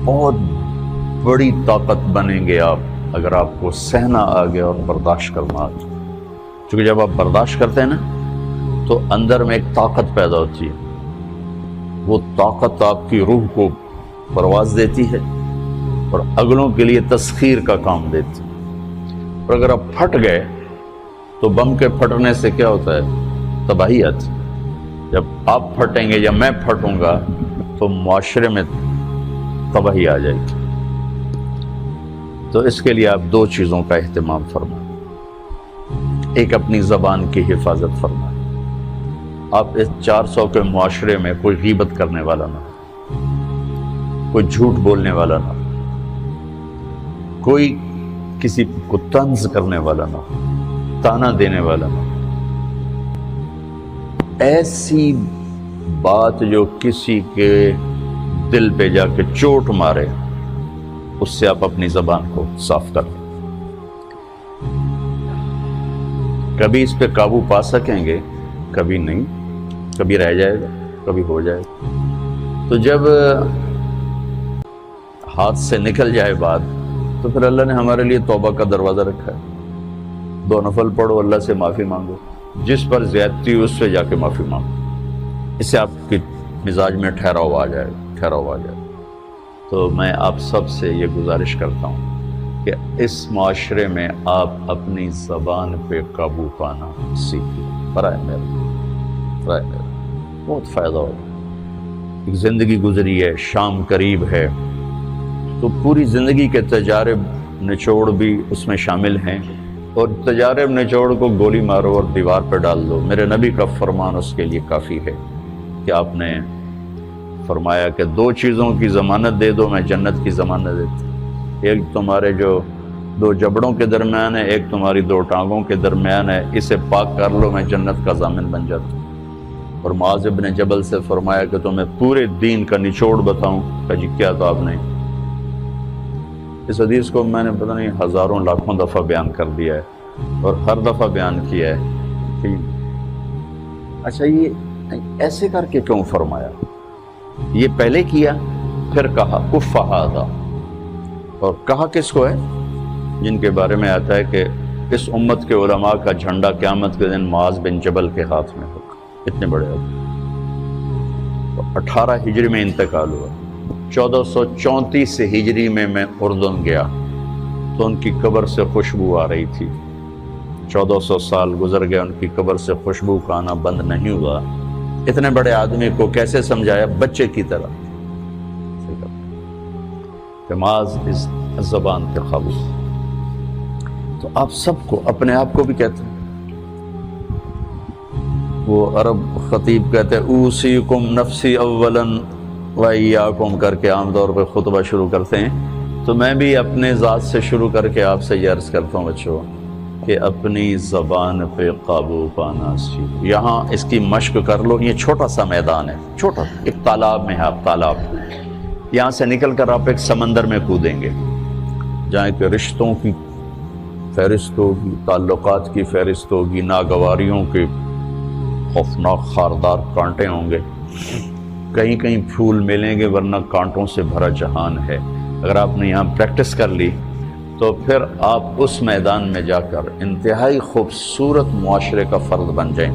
بہت بڑی طاقت بنیں گے آپ اگر آپ کو سہنا آ گیا اور برداشت کرنا آ گیا. کیونکہ جب آپ برداشت کرتے ہیں نا تو اندر میں ایک طاقت پیدا ہوتی ہے. وہ طاقت آپ کی روح کو پرواز دیتی ہے اور اگلوں کے لیے تسخیر کا کام دیتی ہے. اور اگر آپ پھٹ گئے تو بم کے پھٹنے سے کیا ہوتا ہے؟ تباہی آتی. جب آپ پھٹیں گے یا میں پھٹوں گا تو معاشرے میں تباہی آ جائے گی. تو اس کے لیے آپ دو چیزوں کا اہتمام فرمائیں. ایک اپنی زبان کی حفاظت فرمائیں. آپ اس 400 کے معاشرے میں کوئی غیبت کرنے والا نہ ہو، کوئی جھوٹ بولنے والا نہ ہو، کوئی کسی کو طنز کرنے والا نہ ہو، تانا دینے والا نہ ہو. ایسی بات جو کسی کے دل پہ جا کے چوٹ مارے اس سے آپ اپنی زبان کو صاف کر لیں. کبھی اس پہ قابو پا سکیں گے، کبھی نہیں، کبھی رہ جائے گا، کبھی ہو جائے گا. تو جب ہاتھ سے نکل جائے بات تو پھر اللہ نے ہمارے لیے توبہ کا دروازہ رکھا ہے. 2 نفل پڑھو، اللہ سے معافی مانگو، جس پر زیادتی اس سے جا کے معافی مانگو. اس سے آپ کی مزاج میں ٹھہراؤ آ جائے گا. تو میں آپ سب سے یہ گزارش کرتا ہوں کہ اس معاشرے میں آپ اپنی زبان پہ قابو پانا سیکھیں. برائے میرا بہت فائدہ ہوگا. ایک زندگی گزری ہے، شام قریب ہے، تو پوری زندگی کے تجارب نچوڑ بھی اس میں شامل ہیں. اور تجارب نچوڑ کو گولی مارو اور دیوار پہ ڈال دو. میرے نبی کا فرمان اس کے لیے کافی ہے کہ آپ نے فرمایا کہ 2 چیزوں کی ضمانت دے دو، میں جنت کی ضمانت دیتا. ایک تمہارے جو 2 جبڑوں کے درمیان ہے، ایک تمہاری 2 ٹانگوں کے درمیان ہے، اسے پاک کر لو، میں جنت کا ضامن بن جاتا. اور معاذ بن جبل سے فرمایا کہ تمہیں پورے دین کا نچوڑ بتاؤں. کہ جی کیا تو آپ نے اس حدیث کو میں نے پتہ نہیں ہزاروں لاکھوں دفعہ بیان کر دیا ہے اور ہر دفعہ بیان کیا ہے کہ اچھا یہ ایسے کر کے کیوں فرمایا؟ یہ پہلے کیا پھر کہا کف ھذا. اور کہا کس کو ہے؟ جن کے بارے میں آتا ہے کہ اس امت کے علماء کا جھنڈا قیامت کے دن معاذ بن جبل کے ہاتھ میں ہوگا. اتنے بڑے آدمی. 18 ہجری میں انتقال ہوا. 1434 ہجری میں اردن گیا تو ان کی قبر سے خوشبو آ رہی تھی. 1400 سال گزر گیا، ان کی قبر سے خوشبو کا آنا بند نہیں ہوا. اتنے بڑے آدمی کو کیسے سمجھایا؟ بچے کی طرح. معاذ اس زبان کے قابو. تو آپ سب کو، اپنے آپ کو بھی کہتے ہیں. وہ عرب خطیب کہتے ہیں اوصیکم نفسی اولا وایاکم کر کے عام طور پہ خطبہ شروع کرتے ہیں. تو میں بھی اپنے ذات سے شروع کر کے آپ سے یہ عرض کرتا ہوں بچوں کہ اپنی زبان پہ قابو پانا سیکھو. یہاں اس کی مشق کر لو. یہ چھوٹا سا میدان ہے، چھوٹا ایک تالاب میں ہے. آپ تالاب، یہاں سے نکل کر آپ ایک سمندر میں کودیں گے جہاں کہ رشتوں کی فہرست ہوگی، تعلقات کی فہرست ہوگی، ناگواریوں کے خوفناک خاردار کانٹے ہوں گے. کہیں کہیں پھول ملیں گے ورنہ کانٹوں سے بھرا جہان ہے. اگر آپ نے یہاں پریکٹس کر لی تو پھر آپ اس میدان میں جا کر انتہائی خوبصورت معاشرے کا فرد بن جائیں.